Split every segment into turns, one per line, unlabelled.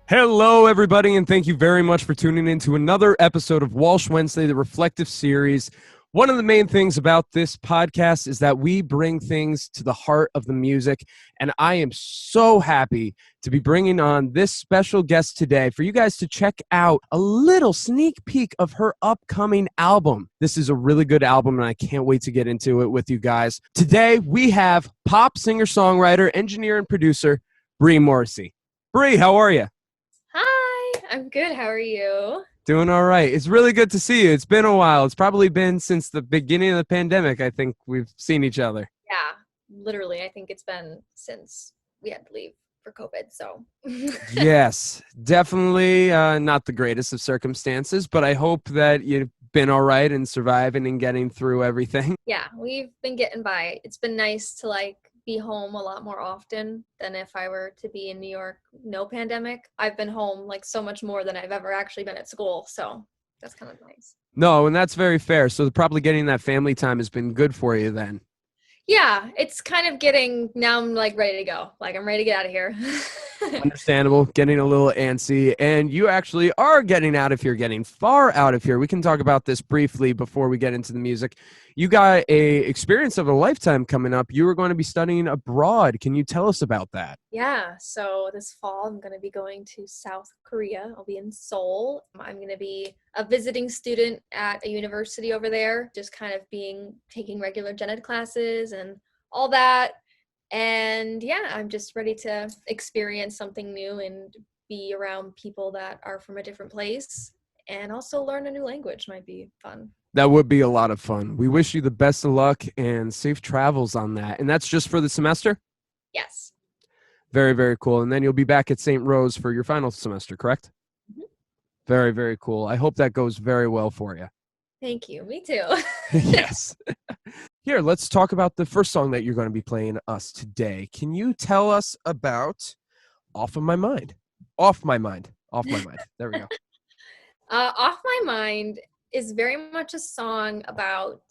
Hello, everybody, and thank you very much for tuning in to another episode of Walsh Wednesday, the reflective series. One of the main things about this podcast is that we bring things to the heart of the music, and I am so happy to be bringing on this special guest today for you guys to check out a little sneak peek of her upcoming album. This is a really good album, and I can't wait to get into it with you guys. Today, we have pop singer-songwriter, engineer, and producer, Bre Morrissey. Bre, how are you?
Hi, I'm good. How are you?
Doing all right. It's really good to see you. It's been a while. It's probably been since the beginning of the pandemic. I think we've seen each other.
Yeah, literally. I think it's been since we had to leave for COVID. So,
Yes, definitely not the greatest of circumstances, but I hope that you've been all right and surviving and getting through everything.
yeah, we've been getting by. It's been nice to be home a lot more often than if I were to be in New York, no pandemic. I've been home so much more than I've ever actually been at school. So that's kind of nice.
No, and that's very fair. So probably getting that family time has been good for you then.
Yeah, it's kind of now I'm ready to go. I'm ready to get out of here.
Understandable, getting a little antsy, and you actually are getting out of here, getting far out of here. We can talk about this briefly before we get into the music. You got a experience of a lifetime coming up. You were going to be studying abroad. Can you tell us about that?
Yeah, so this fall I'm going to be going to South Korea. I'll be in Seoul. I'm going to be a visiting student at a university over there, just kind of taking regular gen ed classes and all that. And yeah, I'm just ready to experience something new and be around people that are from a different place, and also learn a new language might be fun.
That would be a lot of fun. We wish you the best of luck and safe travels on that. And that's just for the semester?
Yes.
Very, very cool. And then you'll be back at St. Rose for your final semester, correct?
Mm-hmm.
Very, very cool. I hope that goes very well for you.
Thank you. Me too.
Yes. Here, let's talk about the first song that you're going to be playing us today. Can you tell us about Off of My Mind? Off My Mind. Off My Mind. There we go.
Off My Mind is very much a song about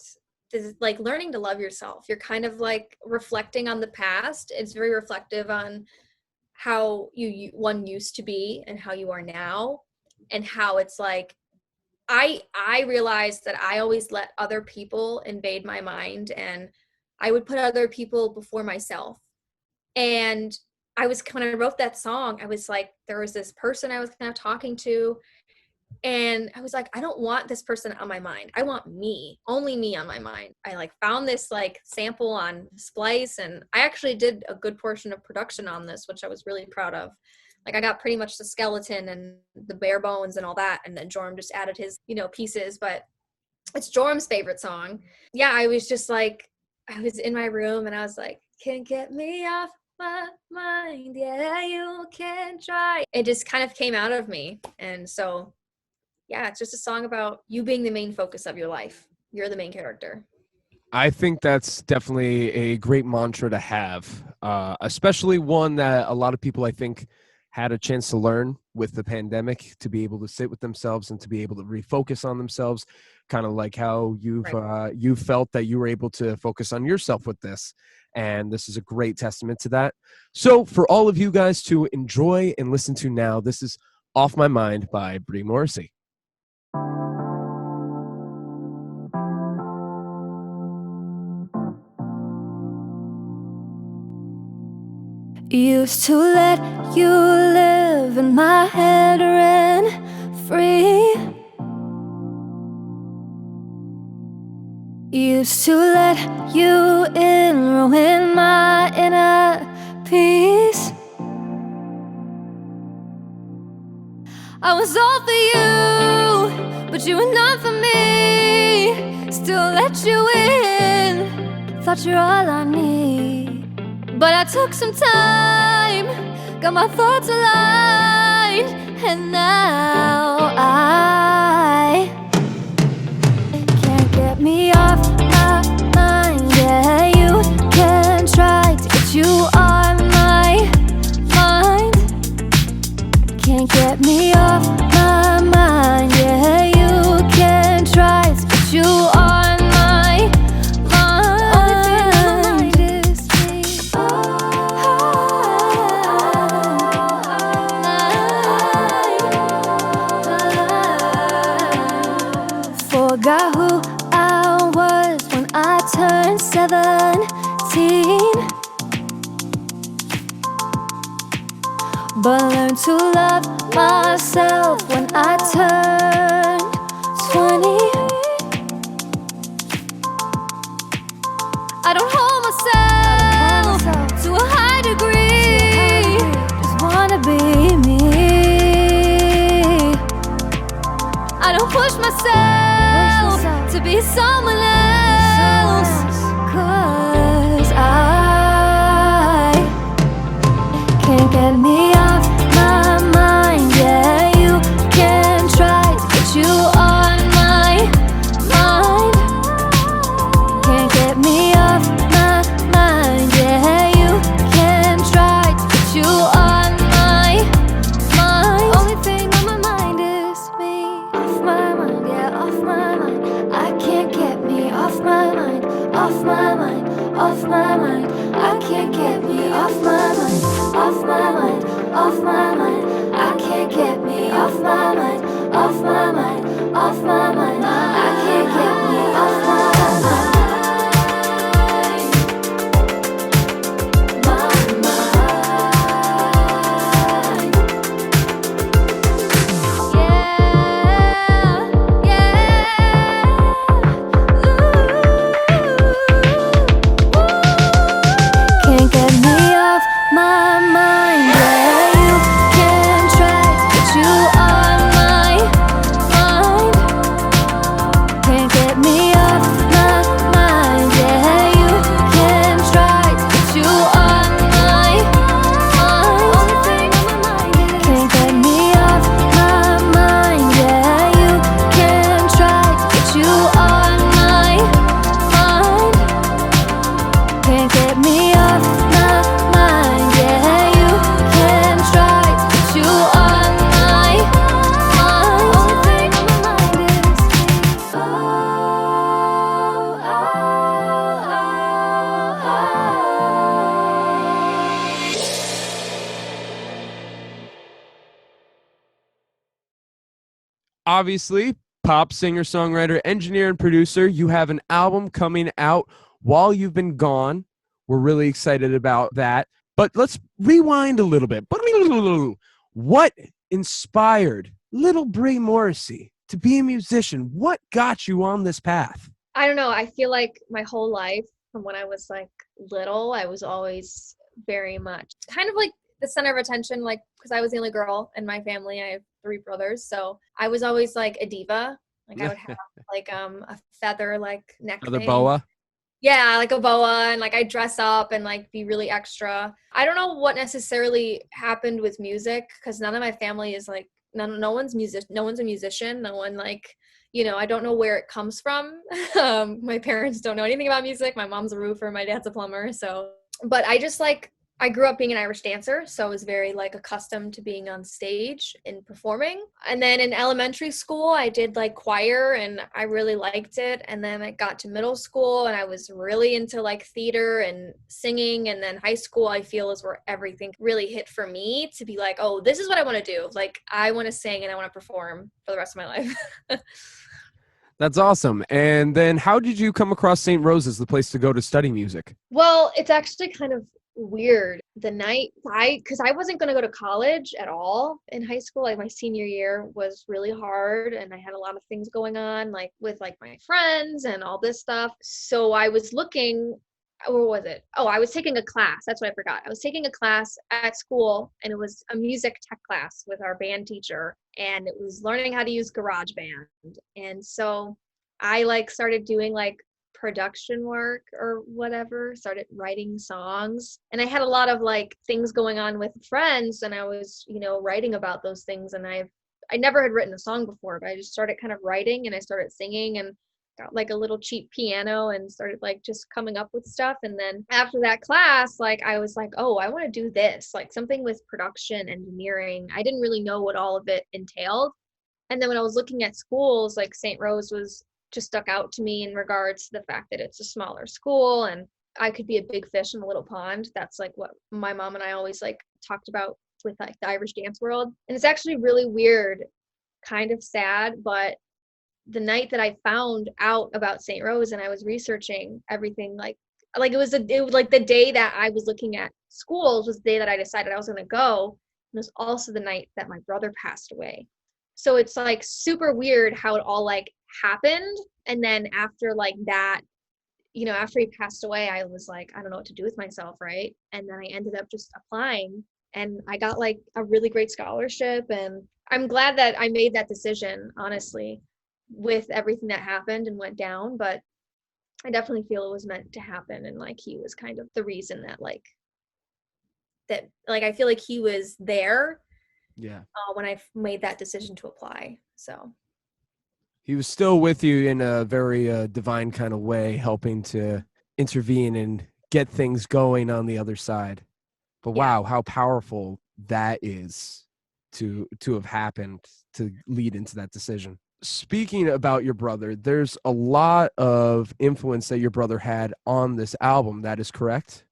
this, learning to love yourself. You're kind of reflecting on the past. It's very reflective on how one used to be and how you are now, and how it's I realized that I always let other people invade my mind, and I would put other people before myself. And when I wrote that song, I was there was this person I was kind of talking to, and I was I don't want this person on my mind. I want me, only me on my mind. I found this sample on Splice, and I actually did a good portion of production on this, which I was really proud of. I got pretty much the skeleton and the bare bones and all that, and then Jorm just added his, pieces, but it's Jorm's favorite song. Yeah, I was just I was in my room and I was can't get me off my mind, yeah, you can try. It just kind of came out of me, and so yeah, it's just a song about you being the main focus of your life. You're the main character.
I think that's definitely a great mantra to have, especially one that a lot of people, I think, had a chance to learn with the pandemic, to be able to sit with themselves and to be able to refocus on themselves, kind of like how you felt that you were able to focus on yourself with this. And this is a great testament to that. So for all of you guys to enjoy and listen to now, this is Off My Mind by Bre Morrissey.
Used to let you live in my head rent free. Used to let you in, ruin my inner peace. I was all for you, but you were not for me. Still let you in, thought you're all I need. But I took some time, got my thoughts aligned, and now I can't get me off my mind. Yeah, you can try to get you on my mind. Can't get me off my mind. Yeah, you can try to get you on my mind. Only thing on my mind is me. but learned to love myself when I turned 20. I don't hold myself to a high degree, just wanna be me. I don't push myself to be someone else, 'cause I can't get me off my mind. Yeah, you can try to get you on my mind. Can't get me off my mind. Yeah, you can try to get you on my mind. Only thing on my mind is me. Off my mind, yeah, off my mind. I can't get me off my mind, off my mind, off my mind. I can't get me off my mind, off my mind, off my mind. I can't get me off my mind, off my mind, off my mind. I can't get me off my mind. Can't get me off my mind. Yeah, you can try to get you on my mind. Can't get me off my mind. Yeah, you can try to get you on my mind. Only thing on my mind is can't get me off my mind. Yeah, you can try to get you on my mind. Can't get me off my mind. Yeah, you can try to get you on my mind. Only thing on my mind is me.
Obviously, pop singer, songwriter, engineer, and producer. You have an album coming out while you've been gone. We're really excited about that. But let's rewind a little bit. What inspired little Bre Morrissey to be a musician? What got you on this path?
I don't know. I feel like my whole life, from when I was like little, I was always very much kind of like the center of attention, like because I was the only girl in my family. I have 3 brothers, so I was always like a diva. Like I would have like a feather like neck
Another
thing.
boa?
Yeah, like a boa, and like I dress up and like be really extra. I don't know what necessarily happened with music, because none of my family is like no one's a musician. No one like, you know, I don't know where it comes from. My parents don't know anything about music. My mom's a roofer, my dad's a plumber. So, but I just like, I grew up being an Irish dancer, so I was very like accustomed to being on stage and performing. And then in elementary school, I did like choir and I really liked it. And then I got to middle school and I was really into like theater and singing. And then high school, I feel, is where everything really hit for me to be like, oh, this is what I want to do. Like I want to sing and I want to perform for the rest of my life.
That's awesome. And then how did you come across St. Rose as the place to go to study music?
Well, it's actually kind of weird. The night because I wasn't going to go to college at all in high school. Like my senior year was really hard and I had a lot of things going on, like with like my friends and all this stuff. So I was looking, or was it? Oh, I was taking a class. That's what I forgot. I was taking a class at school and it was a music tech class with our band teacher, and it was learning how to use GarageBand. And so I like started doing like production work or whatever, started writing songs, and I had a lot of like things going on with friends, and I was, you know, writing about those things. And I never had written a song before, but I just started kind of writing, and I started singing and got like a little cheap piano and started like just coming up with stuff. And then after that class, like I was like, oh, I want to do this, like something with production engineering. I didn't really know what all of it entailed. And then when I was looking at schools, like St. Rose was just stuck out to me in regards to the fact that it's a smaller school and I could be a big fish in a little pond. That's like what my mom and I always like talked about with like the Irish dance world. And it's actually really weird, kind of sad, but the night that I found out about St. Rose and I was researching everything, like it was like the day that I was looking at schools was the day that I decided I was going to go. it was also the night that my brother passed away. So it's like super weird how it all like happened. And then after like that, you know, after he passed away, I was like, I don't know what to do with myself, right? And then I ended up just applying, and I got like a really great scholarship, and I'm glad that I made that decision, honestly, with everything that happened and went down. But I definitely feel it was meant to happen, and like he was kind of the reason that I feel like he was there when I made that decision to apply. So
he was still with you in a very divine kind of way, helping to intervene and get things going on the other side. But wow, how powerful that is to have happened to lead into that decision. Speaking about your brother, there's a lot of influence that your brother had on this album. That is correct?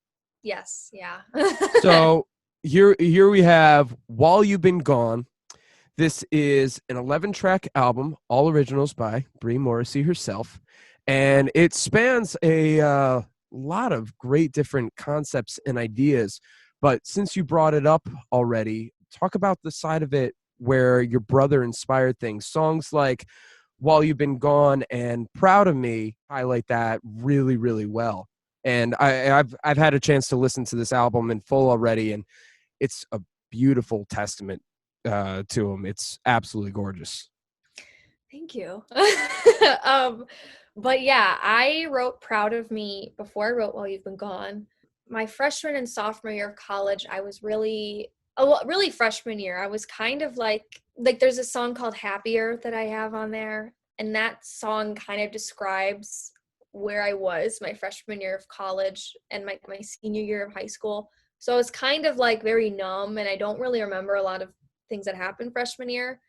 Yes. Yeah.
So here we have While You've Been Gone. This is an 11-track album, all originals by Bre Morrissey herself. And it spans a lot of great different concepts and ideas. But since you brought it up already, talk about the side of it where your brother inspired things. Songs like While You've Been Gone and Proud of Me highlight that really, really well. And I've had a chance to listen to this album in full already, and it's a beautiful testament to him. It's absolutely gorgeous.
Thank you. But yeah, I wrote Proud of Me before I wrote While You've Been Gone. My freshman and sophomore year of college, I was really freshman year, I was kind of like there's a song called Happier that I have on there, and that song kind of describes where I was my freshman year of college and my senior year of high school. So I was kind of like very numb, and I don't really remember a lot of things that happened freshman year.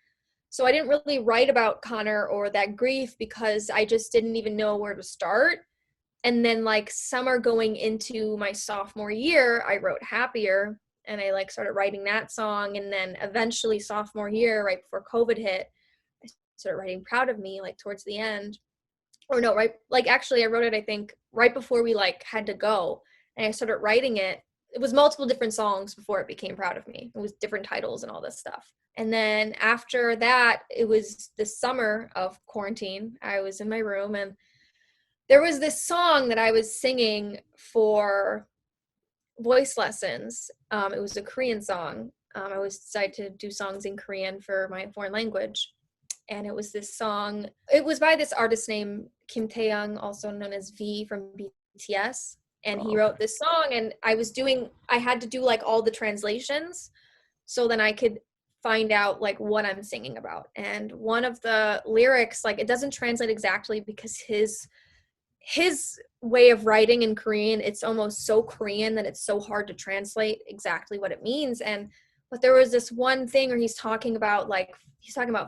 So I didn't really write about Conor or that grief because I just didn't even know where to start. And then like summer going into my sophomore year, I wrote Happier, and I like started writing that song. And then eventually sophomore year, right before COVID hit, I started writing Proud of Me, like towards the end. Or no, right, like actually I wrote it, I think, right before we like had to go. And I started writing it. It was multiple different songs before it became Proud of Me. It was different titles and all this stuff. And then after that, it was the summer of quarantine. I was in my room, and there was this song that I was singing for voice lessons. It was a Korean song. I was decided to do songs in Korean for my foreign language. And it was this song. It was by this artist named Kim Taeyoung, also known as V from BTS. And he wrote this song, and I had to do like all the translations so then I could find out like what I'm singing about. And one of the lyrics, like it doesn't translate exactly because his way of writing in Korean, it's almost so Korean that it's so hard to translate exactly what it means. But there was this one thing where he's talking about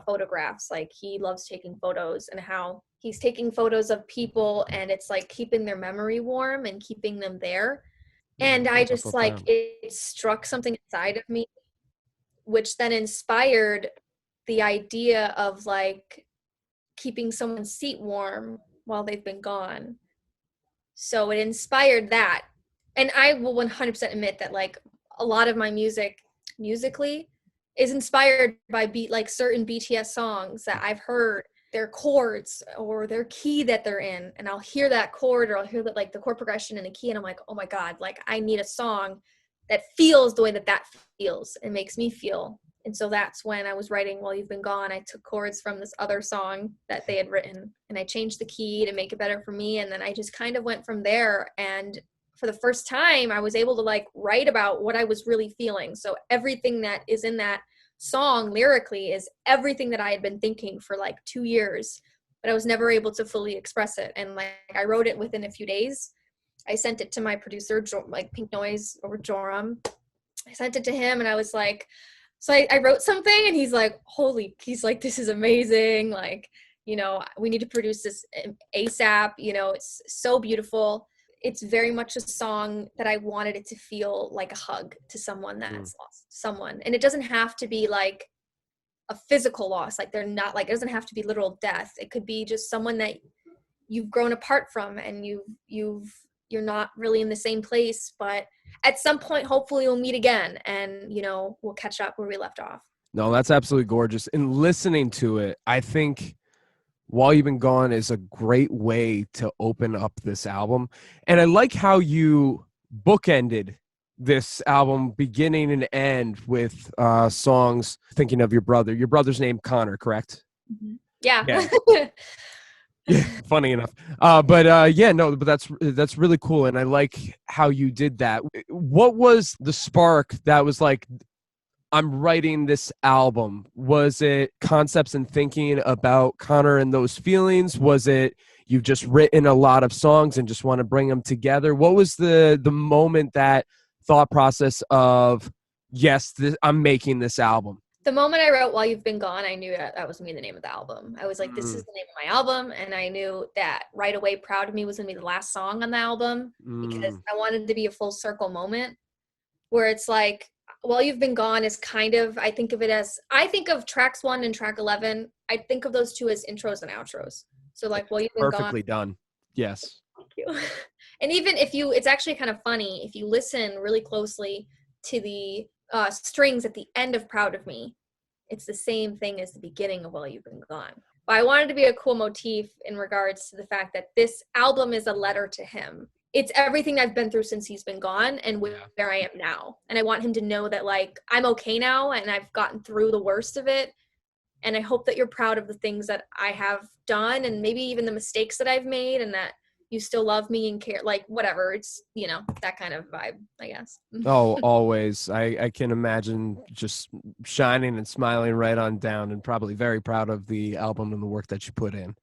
photographs. Like he loves taking photos, and how he's taking photos of people, and it's like keeping their memory warm and keeping them there. And I just like, it struck something inside of me, which then inspired the idea of like keeping someone's seat warm while they've been gone. So it inspired that. And I will 100% admit that like a lot of my musically is inspired by certain BTS songs that I've heard their chords or their key that they're in, and I'll hear that chord, or I'll hear that like the chord progression in the key, and I'm like, oh my God, like I need a song that feels the way that feels and makes me feel. And so that's when I was writing While You've Been Gone. I took chords from this other song that they had written, and I changed the key to make it better for me. And then I just kind of went from there. And for the first time, I was able to like write about what I was really feeling. So everything that is in that song lyrically is everything that I had been thinking for like 2 years, but I was never able to fully express it. And like I wrote it within a few days. I sent it to my producer, like Pink Nois over Joram. I sent it to him, and I was like, so I wrote something, and he's like, he's like, this is amazing. Like, you know, we need to produce this ASAP. You know, it's so beautiful. It's very much a song that I wanted it to feel like a hug to someone that's lost someone. And it doesn't have to be like a physical loss. Like they're not like, it doesn't have to be literal death. It could be just someone that you've grown apart from, and you're not really in the same place, but at some point, hopefully we'll meet again and, we'll catch up where we left off.
No, that's absolutely gorgeous. And listening to it, I think While You've Been Gone is a great way to open up this album. And I like how you bookended this album beginning and end with songs thinking of your brother. Your brother's name Conor, correct?
Mm-hmm. Yeah.
Yeah, funny enough. But that's really cool. And I like how you did that. What was the spark that was like, I'm writing this album? Was it concepts and thinking about Conor and those feelings? Was it you've just written a lot of songs and just want to bring them together? What was the moment, that thought process of, yes, I'm making this album?
The moment I wrote While You've Been Gone, I knew that was going to be the name of the album. I was like, this is the name of my album. And I knew that right away Proud of Me was going to be the last song on the album because I wanted to be a full circle moment where it's like, While You've Been Gone is kind of, I think of tracks 1 and track 11. I think of those two as intros and outros. So like While You've Been
Perfectly
Gone.
done. Yes.
Thank you. And even it's actually kind of funny if you listen really closely to the strings at the end of Proud of Me, it's the same thing as the beginning of While You've Been Gone. But I wanted to be a cool motif in regards to the fact that this album is a letter to him. It's everything I've been through since he's been gone and where I am now. And I want him to know that like I'm okay now and I've gotten through the worst of it. And I hope that you're proud of the things that I have done and maybe even the mistakes that I've made, and that you still love me and care, like whatever. It's, that kind of vibe, I guess.
Oh, always. I can imagine just shining and smiling right on down, and probably very proud of the album and the work that you put in.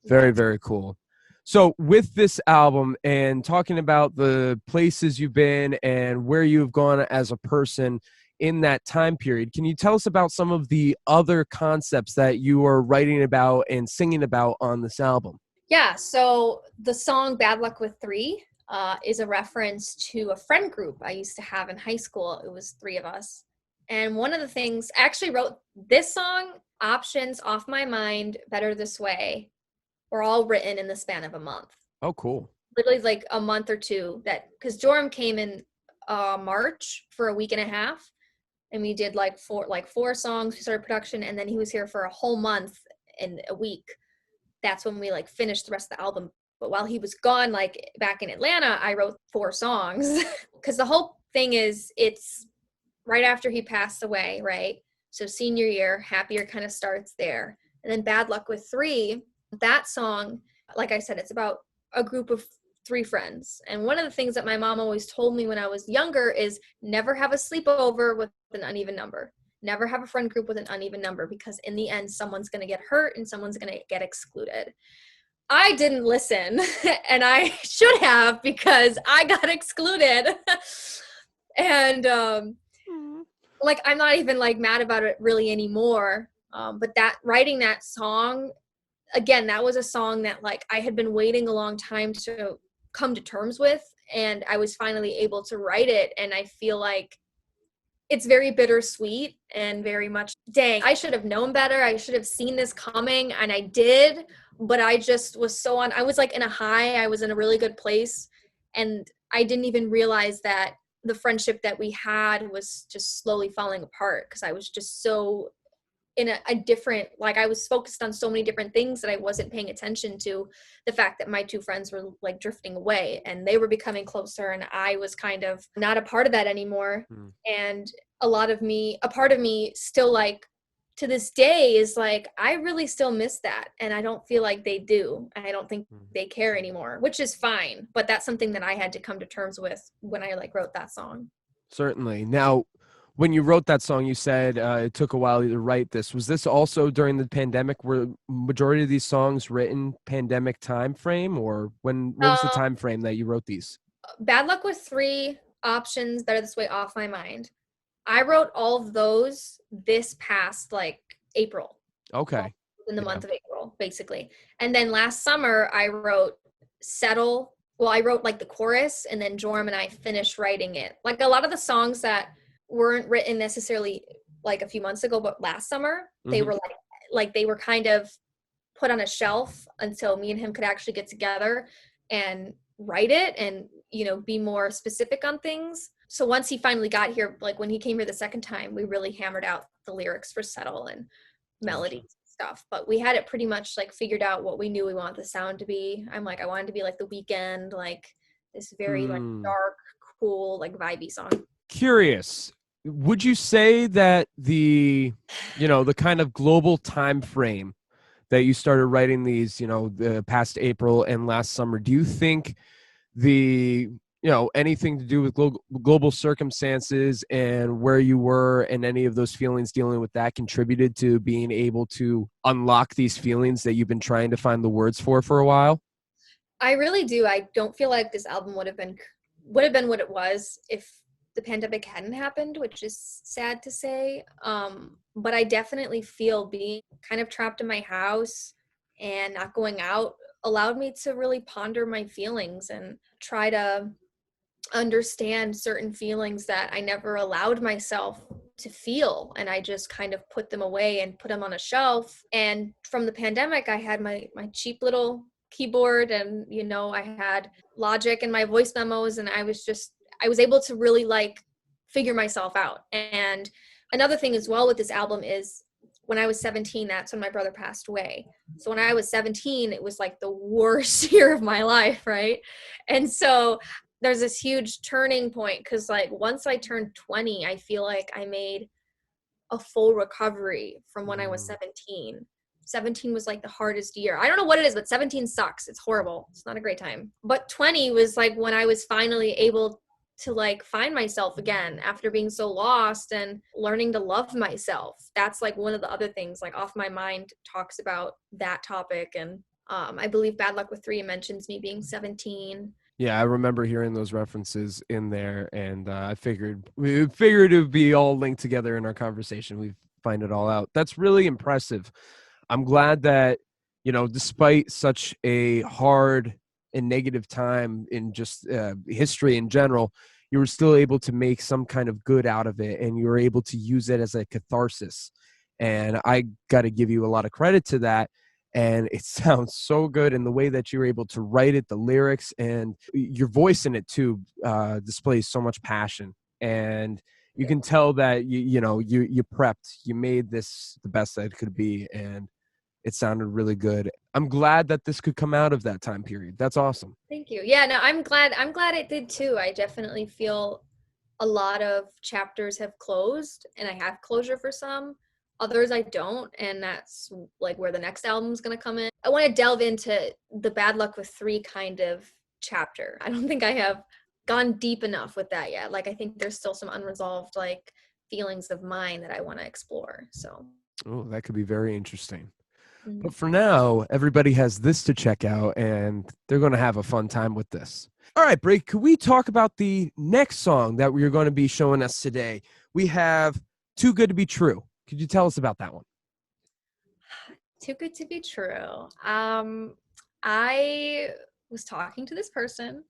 Very, very cool. So with this album and talking about the places you've been and where you've gone as a person in that time period, can you tell us about some of the other concepts that you are writing about and singing about on this album?
Yeah, so the song Bad Luck with 3 is a reference to a friend group I used to have in high school. It was 3 of us. And one of the things, I actually wrote this song, Options, Off My Mind, Better This Way, were all written in the span of a month.
Oh, cool.
Literally like a month or two, because Joram came in March for a week and a half, and we did like four songs. We started production, and then he was here for a whole month and a week. That's when we like finished the rest of the album. But while he was gone, like back in Atlanta, I wrote 4 songs because the whole thing is it's right after he passed away, right? So senior year, Happier kind of starts there. And then Bad Luck with 3, that song, like I said, it's about a group of 3 friends. And one of the things that my mom always told me when I was younger is never have a sleepover with an uneven number. Never have a friend group with an uneven number, because in the end, someone's going to get hurt and someone's going to get excluded. I didn't listen, and I should have, because I got excluded. And like, I'm not even like mad about it really anymore. But writing that song, again, that was a song that like I had been waiting a long time to come to terms with, and I was finally able to write it. And I feel like it's very bittersweet and very much, dang, I should have known better. I should have seen this coming, and I did, but I just was I was like in a high, I was in a really good place, and I didn't even realize that the friendship that we had was just slowly falling apart, because I was just so in a different, like I was focused on so many different things that I wasn't paying attention to the fact that my 2 friends were like drifting away and they were becoming closer, and I was kind of not a part of that anymore. And a part of me still, like to this day, is like, I really still miss that. And I don't feel like they do. I don't think they care anymore, which is fine. But that's something that I had to come to terms with when I like wrote that song.
Certainly. Now, when you wrote that song, you said it took a while to write this. Was this also during the pandemic? Were majority of these songs written pandemic time frame, or what was the time frame that you wrote these?
Bad Luck with 3, Options, Better This Way, Off My Mind. I wrote all of those this past like April.
Okay.
In the month of April, basically. And then last summer I wrote Settle. Well, I wrote like the chorus, and then Joram and I finished writing it. Like a lot of the songs that weren't written necessarily like a few months ago, but last summer, they were like they were kind of put on a shelf until me and him could actually get together and write it and, be more specific on things. So once he finally got here, like when he came here the second time, we really hammered out the lyrics for Settle and melodies and stuff. But we had it pretty much like figured out what we knew we want the sound to be. I'm like, I wanted to be like The Weeknd, like this very like dark, cool, like vibey song.
Curious, would you say that the kind of global time frame that you started writing these, the past April and last summer, do you think anything to do with global circumstances and where you were and any of those feelings dealing with that contributed to being able to unlock these feelings that you've been trying to find the words for a while?
I really do. I don't feel like this album would have been what it was if the pandemic hadn't happened, which is sad to say. But I definitely feel being kind of trapped in my house and not going out allowed me to really ponder my feelings and try to understand certain feelings that I never allowed myself to feel. And I just kind of put them away and put them on a shelf. And from the pandemic, I had my cheap little keyboard and, I had Logic and my voice memos, and I was able to really like figure myself out. And another thing as well with this album is when I was 17, that's when my brother passed away. So when I was 17, it was like the worst year of my life, right? And so there's this huge turning point because like once I turned 20, I feel like I made a full recovery from when I was 17. 17 was like the hardest year. I don't know what it is, but 17 sucks. It's horrible. It's not a great time. But 20 was like when I was finally able to like find myself again after being so lost and learning to love myself. That's like one of the other things, like Off My Mind talks about that topic. And I believe Bad Luck with Three mentions me being 17.
Yeah, I remember hearing those references in there, and I figured it would be all linked together in our conversation. We find it all out. That's really impressive. I'm glad that, despite such a hard and negative time in just history in general, you were still able to make some kind of good out of it, and you were able to use it as a catharsis. And I got to give you a lot of credit to that. And it sounds so good in the way that you're able to write it, the lyrics, and your voice in it too displays so much passion. And you can tell that you prepped, you made this the best that it could be, and it sounded really good. I'm glad that this could come out of that time period. That's awesome.
Thank you. Yeah, no, I'm glad it did too. I definitely feel a lot of chapters have closed, and I have closure for some. Others I don't, and that's like where the next album's going to come in. I want to delve into the Bad Luck with Three kind of chapter. I don't think I have gone deep enough with that yet. Like I think there's still some unresolved like feelings of mine that I want to explore. So
that could be very interesting. Mm-hmm. But for now, everybody has this to check out, and they're going to have a fun time with this. All right, Bre, could we talk about the next song that we're going to be showing us today? We have Too Good to Be True. Could you tell us about that one?
Too Good to Be True. I was talking to this person,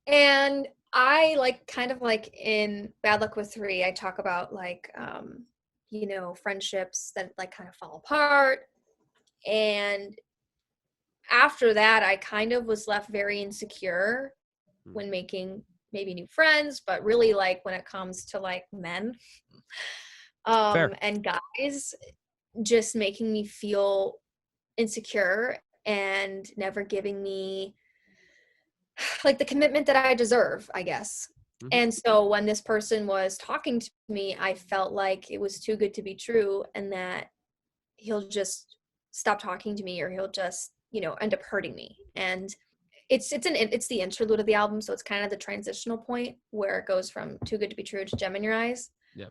and I like kind of like in Bad Luck with Three, I talk about like, friendships that like kind of fall apart. And after that, I kind of was left very insecure when making maybe new friends, but really like when it comes to like men. And guys just making me feel insecure and never giving me like the commitment that I deserve, I guess. Mm-hmm. And so when this person was talking to me, I felt like it was too good to be true, and that he'll just stop talking to me, or he'll just, end up hurting me. And it's the interlude of the album, so it's kind of the transitional point where it goes from Too Good to Be True to Gem in Your Eyes. Yeah.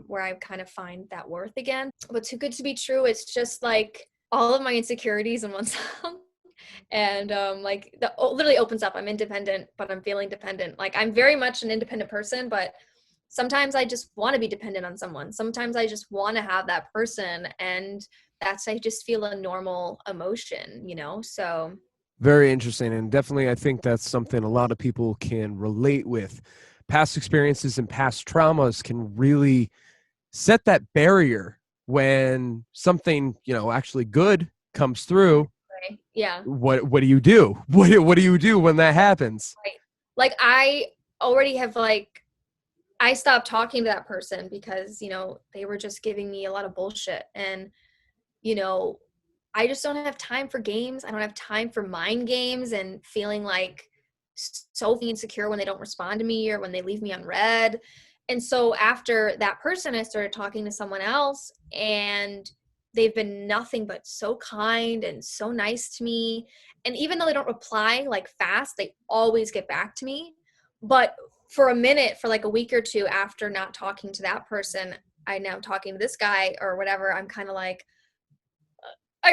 Where I kind of find that worth again. But Too Good to Be True, it's just like all of my insecurities in one song. And literally opens up. I'm independent, but I'm feeling dependent. Like I'm very much an independent person, but sometimes I just want to be dependent on someone. Sometimes I just want to have that person, and I just feel a normal emotion, so.
Very interesting. And definitely, I think that's something a lot of people can relate with. Past experiences and past traumas can really set that barrier when something, actually good comes through.
Right. Yeah.
What do you do? What do you do when that happens?
Right. Like I already have like I stopped talking to that person because, they were just giving me a lot of bullshit. And, I just don't have time for games. I don't have time for mind games and feeling like so insecure when they don't respond to me or when they leave me unread. And so after that person, I started talking to someone else, and they've been nothing but so kind and so nice to me. And even though they don't reply like fast, they always get back to me. But for a minute, for like a week or two after not talking to that person, I now talking to this guy or whatever, I'm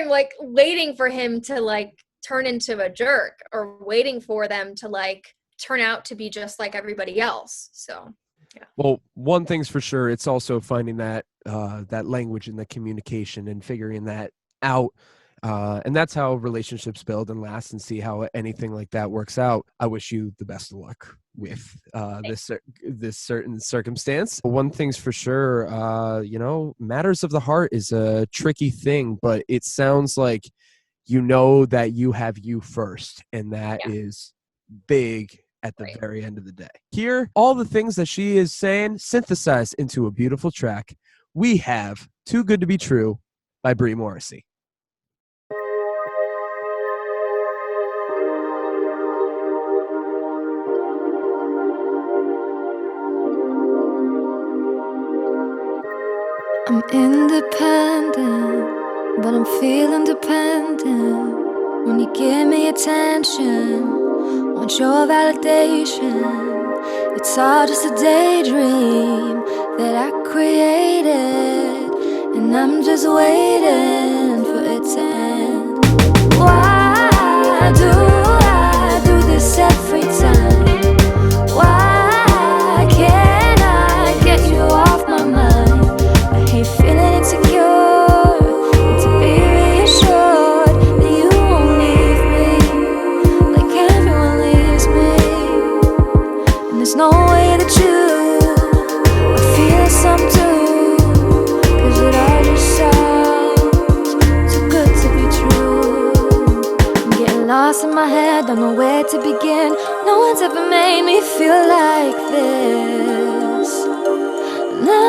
like waiting for him to like turn into a jerk, or waiting for them to like turn out to be just like everybody else. So yeah.
Well, one thing's for sure, it's also finding that that language and the communication and figuring that out. And that's how relationships build and last, and see how anything like that works out. I wish you the best of luck with this certain circumstance. One thing's for sure, matters of the heart is a tricky thing, but it sounds like that you have you first, and that is big at the very end of the day. Here, all the things that she is saying synthesized into a beautiful track. We have Too Good to Be True by Bre Morrissey.
I'm independent, but I'm feeling dependent. When you give me attention, want your validation. It's all just a daydream that I created, and I'm just waiting for it to end. Why do I do this every time? Why can't I get you off my mind? I hate feeling insecure, and to be reassured that you won't leave me like everyone leaves me. And there's no way that you would feel some too, 'cause it all just sounds too good to be true. I'm getting lost in my head, don't know where to begin. No one's ever made me feel like this. No.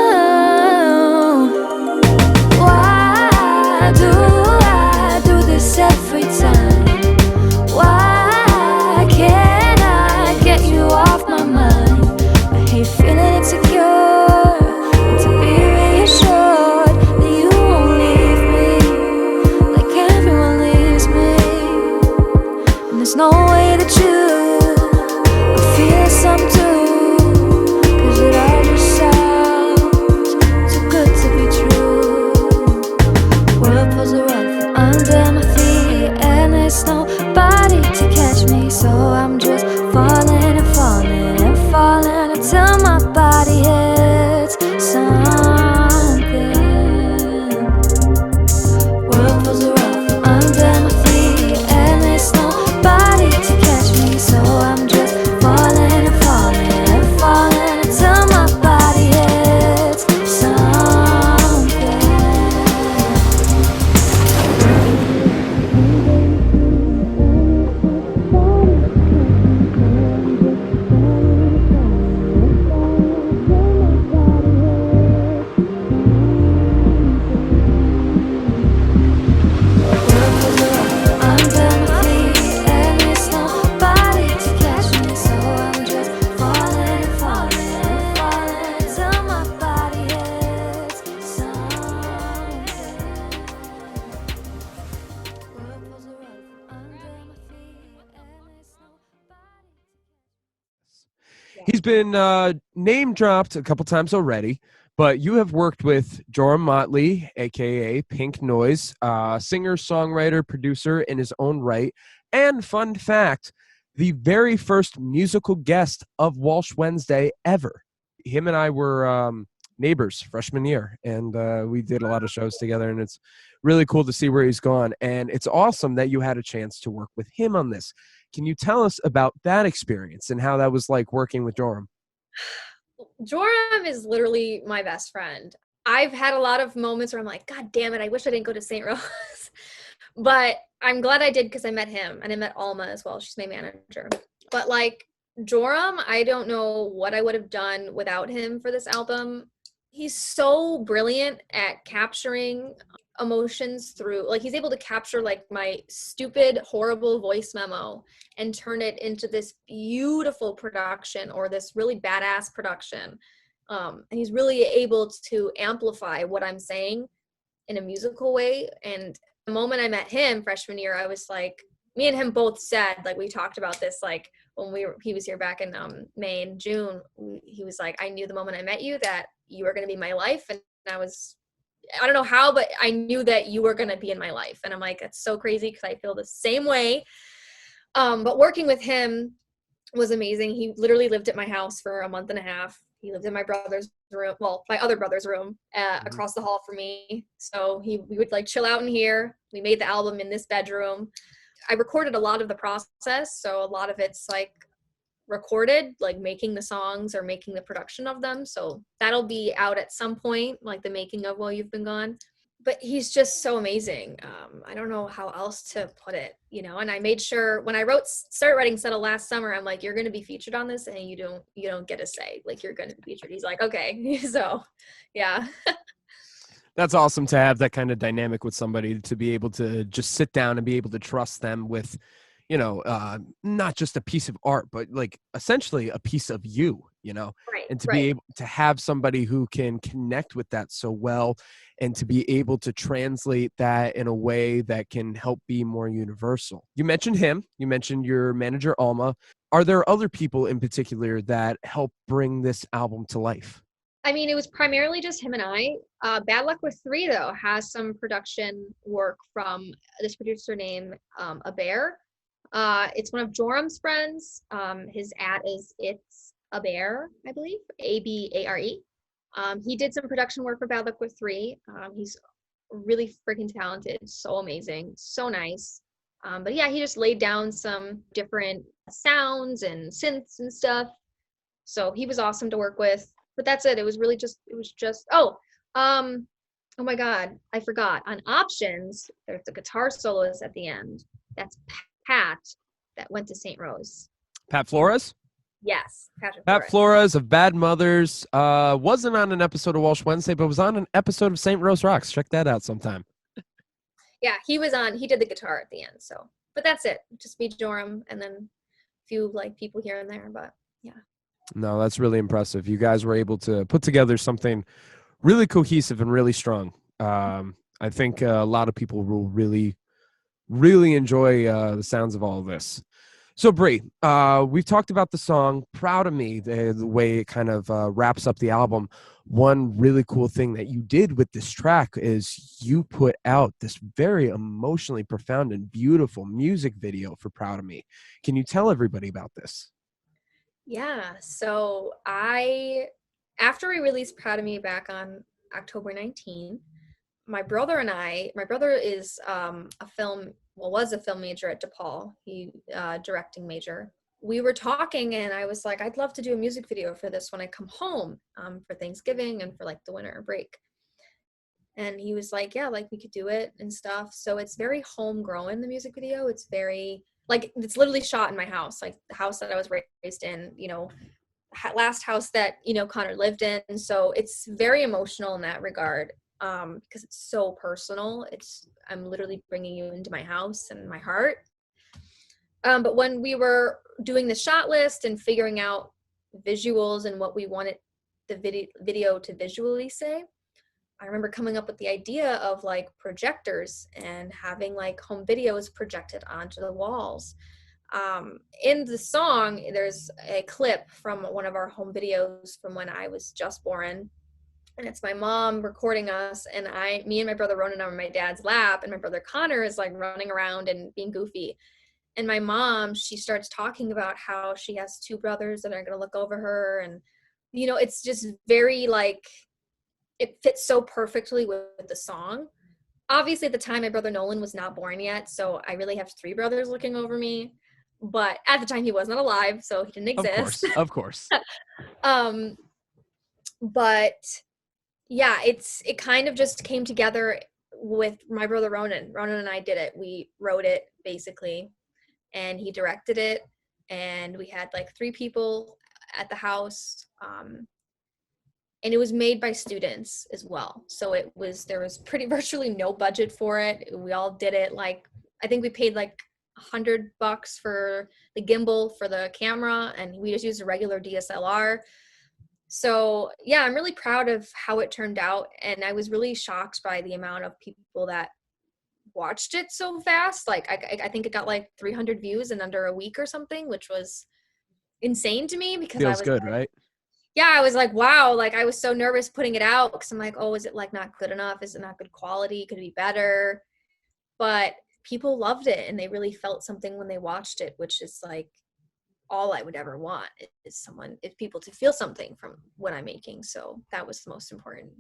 Why do I do this every time? Why can't I get you off my mind? I hate feeling insecure, and to be reassured that you won't leave me like everyone leaves me. And there's no way that you would feel some too, 'cause it all just sounds too good to be true. World pulls a rug from under my feet, and there's nobody to catch me, so I'm just falling and falling and falling until my body hits something. World pulls a rug from under my feet, and there's nobody to catch me, so I'm just falling and falling and falling until my body hits something. Under my feet, and there's nobody to catch me, so I'm just falling and falling and falling until my body hits something. World pulls a rug from under my feet, and there's nobody.
He's been name dropped a couple times already, but you have worked with Joram Motley, aka Pink Nois, singer, songwriter, producer in his own right. And fun fact, the very first musical guest of Walsh Wednesday ever. Him and I were neighbors freshman year, and we did a lot of shows together, and it's really cool to see where he's gone. And it's awesome that you had a chance to work with him on this. Can you tell us about that experience and how that was like working with Joram?
Joram is literally my best friend. I've had a lot of moments where I'm like, God damn it, I wish I didn't go to St. Rose. But I'm glad I did, because I met him, and I met Alma as well. She's my manager. But like, Joram, I don't know what I would have done without him for this album. He's so brilliant at capturing emotions through, like, he's able to capture like my stupid, horrible voice memo and turn it into this beautiful production or this really badass production. And he's really able to amplify what I'm saying in a musical way. And the moment I met him freshman year, I was like, me and him both said, like, we talked about this, like, when he was here back in May and June, he was like, I knew the moment I met you that you were going to be my life. And I don't know how, but I knew that you were going to be in my life. And I'm like, it's so crazy because I feel the same way. But working with him was amazing. He literally lived at my house for a month and a half. He lived in my brother's room, well, my other brother's room, across the hall from me. So we would like chill out in here. We made the album in this bedroom. I recorded a lot of the process, so a lot of it's like recorded, like making the songs or making the production of them. So that'll be out at some point, like the making of While You've Been Gone. But he's just so amazing. I don't know how else to put it, and I made sure when I started writing Settle last summer, I'm like, you're going to be featured on this and you don't get a say, like you're going to be featured. He's like, okay. So yeah.
That's awesome to have that kind of dynamic with somebody, to be able to just sit down and be able to trust them with, not just a piece of art, but like essentially a piece of you,
Right,
and to
right.
be able to have somebody who can connect with that so well and to be able to translate that in a way that can help be more universal. You mentioned him, you mentioned your manager, Alma. Are there other people in particular that help bring this album to life?
I mean, it was primarily just him and I. Bad Luck with Three, though, has some production work from this producer named Aber. It's one of Joram's friends. His is It's a Bear, I believe, Abare. He did some production work for Bad Luck with Three. He's really freaking talented, so amazing, so nice. But yeah, he just laid down some different sounds and synths and stuff. So he was awesome to work with. But that's it. It was just oh my God, I forgot. On Options, there's the guitar solos at the end. That's Pat that went to St. Rose.
Pat Flores?
Yes, Patrick
Pat Flores of Bad Mothers wasn't on an episode of Walsh Wednesday, but was on an episode of St. Rose Rocks. Check that out sometime.
Yeah, he did the guitar at the end. So, but that's it. Just me, Joram, and then a few like people here and there. But yeah.
No, that's really impressive. You guys were able to put together something really cohesive and really strong. I think a lot of people will really, really enjoy the sounds of all of this. So, Bre, we've talked about the song Proud of Me, the way it kind of wraps up the album. One really cool thing that you did with this track is you put out this very emotionally profound and beautiful music video for Proud of Me. Can you tell everybody about this?
Yeah, so after we released Proud of Me back on October 19, my brother is was a film major at DePaul. He directing major. We were talking and I was like, I'd love to do a music video for this when I come home for Thanksgiving and for like the winter break. And he was like, yeah, like we could do it and stuff. So it's very homegrown, the music video. It's very like, it's literally shot in my house, like the house that I was raised in, last house that, Conor lived in. So it's very emotional in that regard because it's so personal. I'm literally bringing you into my house and my heart. But when we were doing the shot list and figuring out visuals and what we wanted the video to visually say, I remember coming up with the idea of like projectors and having like home videos projected onto the walls. In the song, there's a clip from one of our home videos from when I was just born. And it's my mom recording us and me and my brother Ronan are on my dad's lap and my brother Conor is like running around and being goofy. And my mom, she starts talking about how she has two brothers that are going to look over her. And, it's just very like, it fits so perfectly with the song. Obviously, at the time, my brother Nolan was not born yet, so I really have three brothers looking over me. But at the time, he was not alive, so he didn't exist.
Of course.
But yeah, it kind of just came together with my brother Ronan. Ronan and I did it. We wrote it basically, and he directed it. and we had like 3 people at the house. And it was made by students as well. So there was pretty virtually no budget for it. We all did it. Like, I think we paid like $100 for the gimbal for the camera, and we just used a regular DSLR. So yeah, I'm really proud of how it turned out. And I was really shocked by the amount of people that watched it so fast. Like I think it got like 300 views in under a week or something, which was insane to me because
Feels good, right?
Yeah, I was like, wow, like I was so nervous putting it out because I'm like, oh, is it like not good enough? Is it not good quality? Could it be better? But people loved it and they really felt something when they watched it, which is like all I would ever want is people to feel something from what I'm making. So that was the most important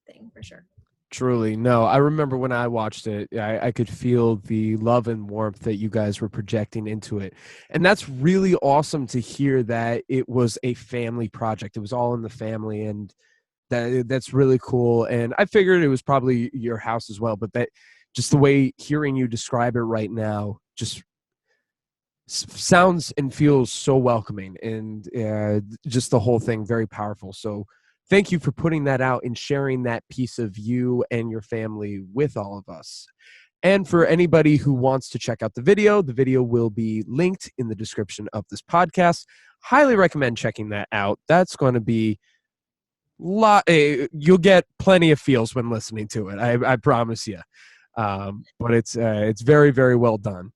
thing for sure.
Truly. No, I remember when I watched it, I could feel the love and warmth that you guys were projecting into it. And that's really awesome to hear that it was a family project. It was all in the family, and that's really cool. And I figured it was probably your house as well, but that just the way hearing you describe it right now just sounds and feels so welcoming, and just the whole thing very powerful. So thank you for putting that out and sharing that piece of you and your family with all of us. And for anybody who wants to check out the video will be linked in the description of this podcast. Highly recommend checking that out. That's going to be you'll get plenty of feels when listening to it. I promise you. But it's very, very well done.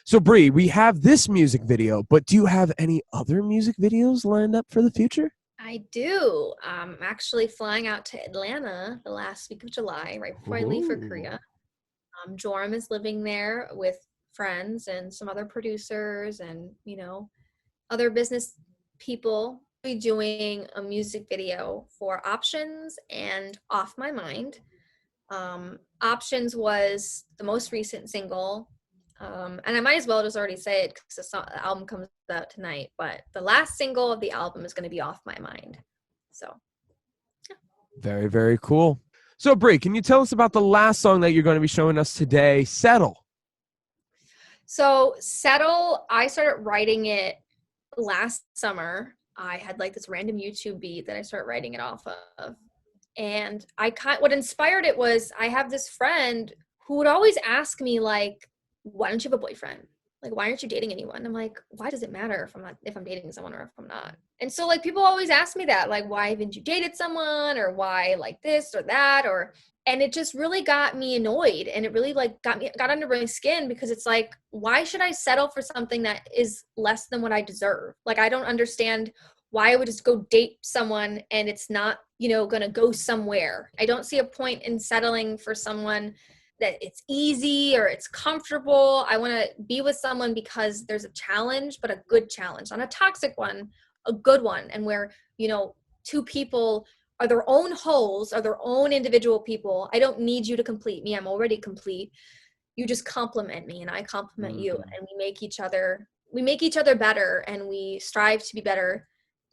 So Bre, we have this music video, but do you have any other music videos lined up for the future?
I do. I'm actually flying out to Atlanta the last week of July, right before I leave for Korea. Joram is living there with friends and some other producers and, other business people. I'll be doing a music video for Options and Off My Mind. Options was the most recent single. And I might as well just already say it because the album comes out tonight, but the last single of the album is going to be Off My Mind. So, yeah.
Very, very cool. So, Bre, can you tell us about the last song that you're going to be showing us today, Settle?
So, Settle, I started writing it last summer. I had like this random YouTube beat that I started writing it off of. And what inspired it was I have this friend who would always ask me like, why don't you have a boyfriend? Like, why aren't you dating anyone? I'm like, why does it matter if I'm dating someone or if I'm not? And so like people always ask me that, like, why haven't you dated someone, or why like this or that, and it just really got me annoyed, and it really like got under my skin, because it's like, why should I settle for something that is less than what I deserve? Like, I don't understand why I would just go date someone and it's not, gonna go somewhere. I don't see a point in settling for someone that it's easy or it's comfortable. I want to be with someone because there's a challenge, but a good challenge, not a toxic one, a good one. And where, 2 people are their own wholes, are their own individual people. I don't need you to complete me. I'm already complete. You just compliment me and I compliment you, and we make each other better, and we strive to be better,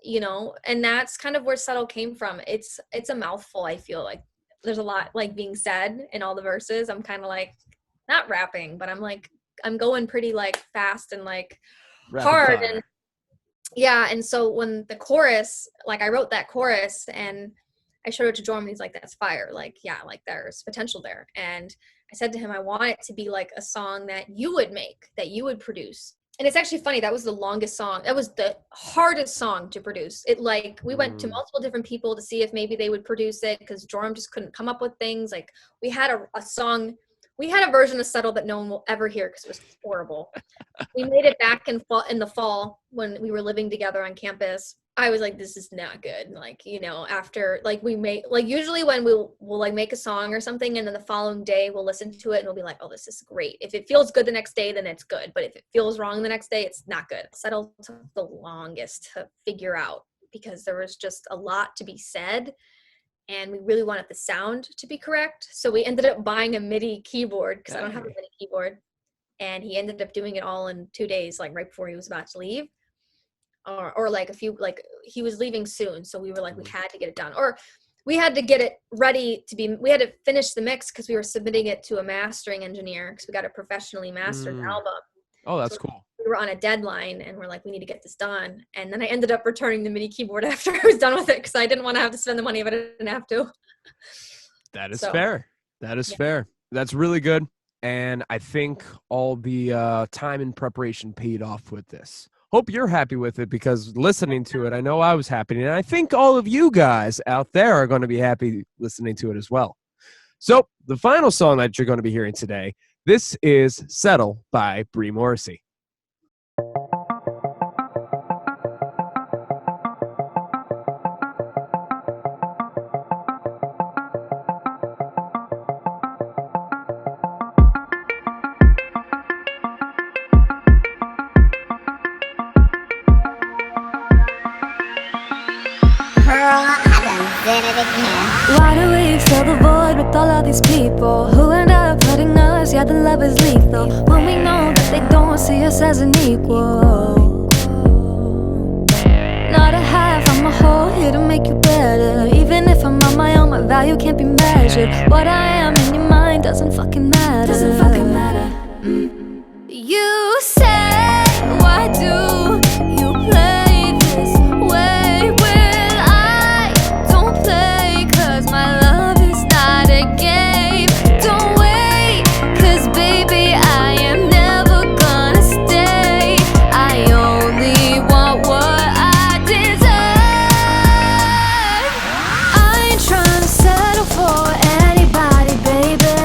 and that's kind of where Settle came from. It's a mouthful. I feel like there's a lot like being said in all the verses. I'm kind of like not rapping, but I'm going pretty like fast and like hard. And yeah. And so when the chorus, like I wrote that chorus and I showed it to Joram, and he's like, that's fire. Like, yeah, like there's potential there. And I said to him, I want it to be like a song that you would make, that you would produce. And it's actually funny, that was the longest song. That was the hardest song to produce. It like, we went to multiple different people to see if maybe they would produce it, because Joram just couldn't come up with things. Like, we had a song, we had a version of Settle that no one will ever hear because it was horrible. We made it back in the fall when we were living together on campus. I was like, this is not good. Like, after like we make, like usually when we'll like make a song or something, and then the following day we'll listen to it and we'll be like, oh, this is great. If it feels good the next day, then it's good. But if it feels wrong the next day, it's not good. Settle took the longest to figure out because there was just a lot to be said, and we really wanted the sound to be correct. So we ended up buying a MIDI keyboard, because I don't have a MIDI keyboard. And he ended up doing it all in 2 days, like right before he was about to leave. Or like he was leaving soon. So we were like, we had to get it done. Or we had to get it ready we had to finish the mix because we were submitting it to a mastering engineer, because we got a professionally mastered album.
Oh, that's cool.
we were on a deadline and we're like, we need to get this done. And then I ended up returning the MIDI keyboard after I was done with it because I didn't want to have to spend the money if I didn't have to.
That is fair. That is fair. That's really good. And I think all the time and preparation paid off with this. Hope you're happy with it, because listening to it, I know I was happy. And I think all of you guys out there are going to be happy listening to it as well. So the final song that you're going to be hearing today, this is Settle by Bre Morrissey.
Why do we fill the void with all of these people who end up hurting us? Yeah, the love is lethal when we know that they don't see us as an equal. Not a half, I'm a whole, here to make you better. Even if I'm on my own, my value can't be measured. What I am in your mind doesn't fucking matter. Doesn't fucking matter. You say, why do you play this way when I don't play? 'Cause my love is not a game. Don't wait, 'cause baby I am never gonna stay. I only want what I deserve. I ain't trying to settle for anybody, baby.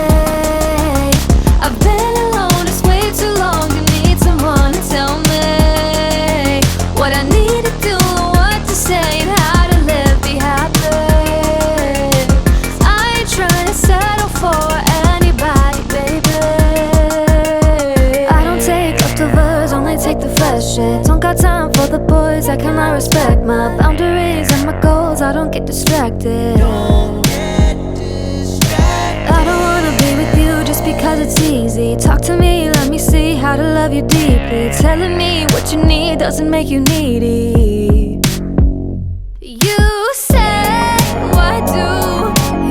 I've been alone just way too long. You need someone to tell me what I need to do, what to say, and how to live, be happy. I ain't trying to settle for anybody, baby. I don't take leftovers, only take the fresh shit. Don't got time for the boys that cannot respect my boundaries and my goals. I don't get distracted. I don't wanna be with you just because it's easy. Talk to me, let me see how to love you deeply. Telling me what you need doesn't make you needy. You say, why do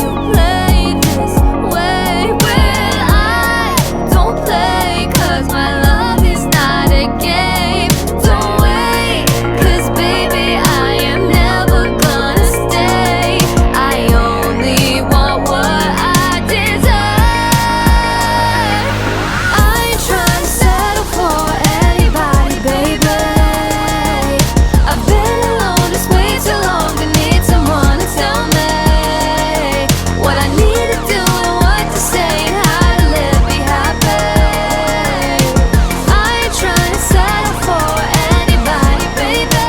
you play this way when I don't play? 'Cause my love is not a game. Don't wait, 'cause baby I am never gonna stay. I only want what I deserve. I ain't trying to settle for anybody, baby. I've been alone just way too long to need someone to tell me what I need to do and what to say and how to live, be happy. I ain't trying to settle for anybody, baby.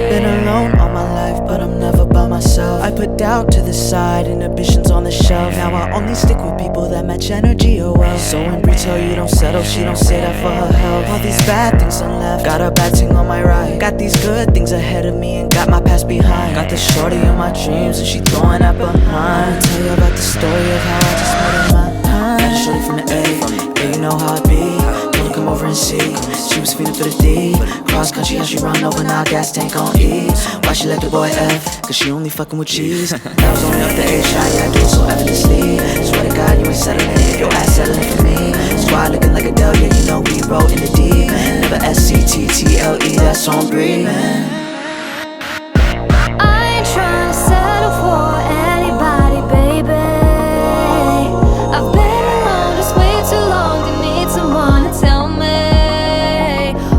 Been alone all my life, but I'm never by myself. I put doubt to the side, inhibitions on the shelf. Now I only stick with people that match energy or well. So when Bre tell you don't settle, she don't say that for her health. All these bad things on left, got a bad thing on my right. Got these good things ahead of me and got my past behind. Got the shorty in my dreams and she throwing that behind. I'll tell you about the story of how I just met her my time. Got a shorty from the A, yeah, you know how it be. Wanna come over and see. She was feeling for the D. Cross country, how she run over, now gas tank on E. Why she let the boy F? 'Cause she only fucking with cheese. That was only off the A shot, yeah, I get so effortlessly. Swear to God, you ain't settling if your ass settling for me. Squad looking like a Dell, yeah, you know we roll in the D. Never SCTTLE, that's on Bre.
I ain't trying to settle for anybody, baby. I've been alone just way too long to need someone to tell me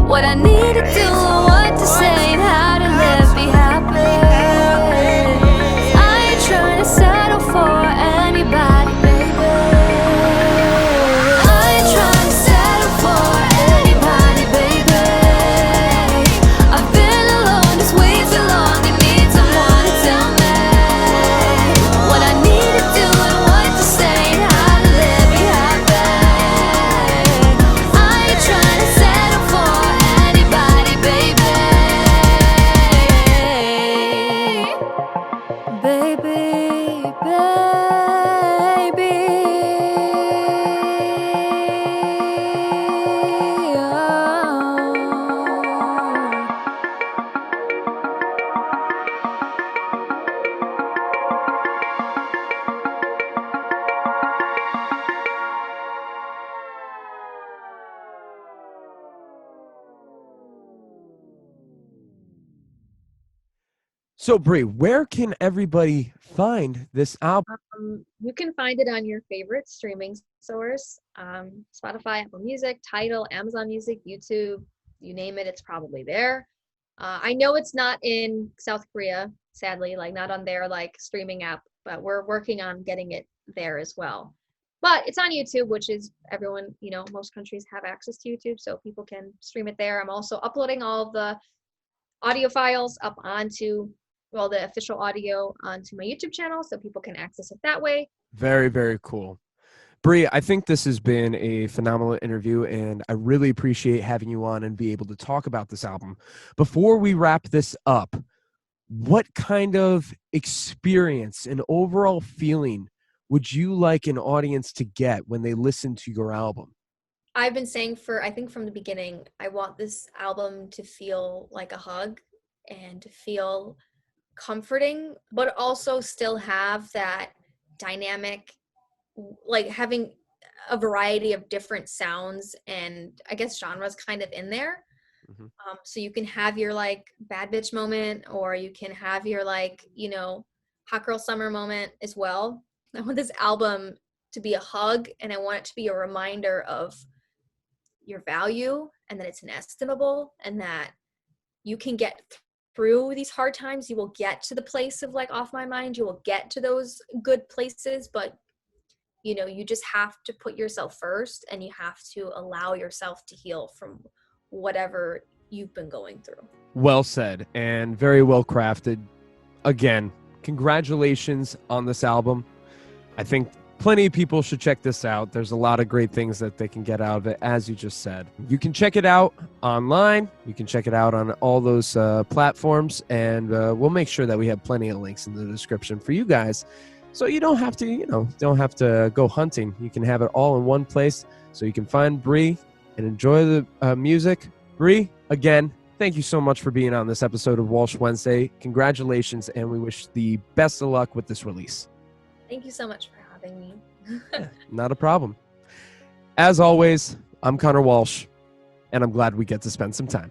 what I need to do and what to say and how to live, be happy. I ain't trying to settle for anybody, baby. I ain't trying to settle for anybody, baby. I've been alone just way too long to need someone to tell me what I need to do and what to say and how to live, be happy. I ain't trying to settle for anybody, baby.
So, Bre, where can everybody find this album?
You can find it on your favorite streaming source, Spotify, Apple Music, Tidal, Amazon Music, YouTube, you name it, it's probably there. I know it's not in South Korea, sadly, like not on their like streaming app, but we're working on getting it there as well. But it's on YouTube, which is everyone, most countries have access to YouTube, so people can stream it there. I'm also uploading all of the audio files up onto, well, the official audio onto my YouTube channel, so people can access it that way.
Very, very cool. Bre, I think this has been a phenomenal interview, and I really appreciate having you on and be able to talk about this album. Before we wrap this up, what kind of experience and overall feeling would you like an audience to get when they listen to your album?
I've been saying I think from the beginning, I want this album to feel like a hug and to feel comforting, but also still have that dynamic, like having a variety of different sounds and I guess genres kind of in there.
Mm-hmm.
So you can have your like bad bitch moment, or you can have your like, hot girl summer moment as well. I want this album to be a hug, and I want it to be a reminder of your value and that it's inestimable and that you can get through these hard times. You will get to the place of like Off My Mind. You will get to those good places, but you just have to put yourself first, and you have to allow yourself to heal from whatever you've been going through.
Well said and very well crafted. Again, congratulations on this album. I think plenty of people should check this out. There's a lot of great things that they can get out of it, as you just said. You can check it out online. You can check it out on all those platforms, and we'll make sure that we have plenty of links in the description for you guys. So you don't have to, go hunting. You can have it all in one place, so you can find Bre and enjoy the music. Bre, again, thank you so much for being on this episode of Walsh Wednesday. Congratulations, and we wish the best of luck with this release.
Thank you so much for having me.
Yeah, not a problem. As always, I'm Conor Walsh, and I'm glad we get to spend some time.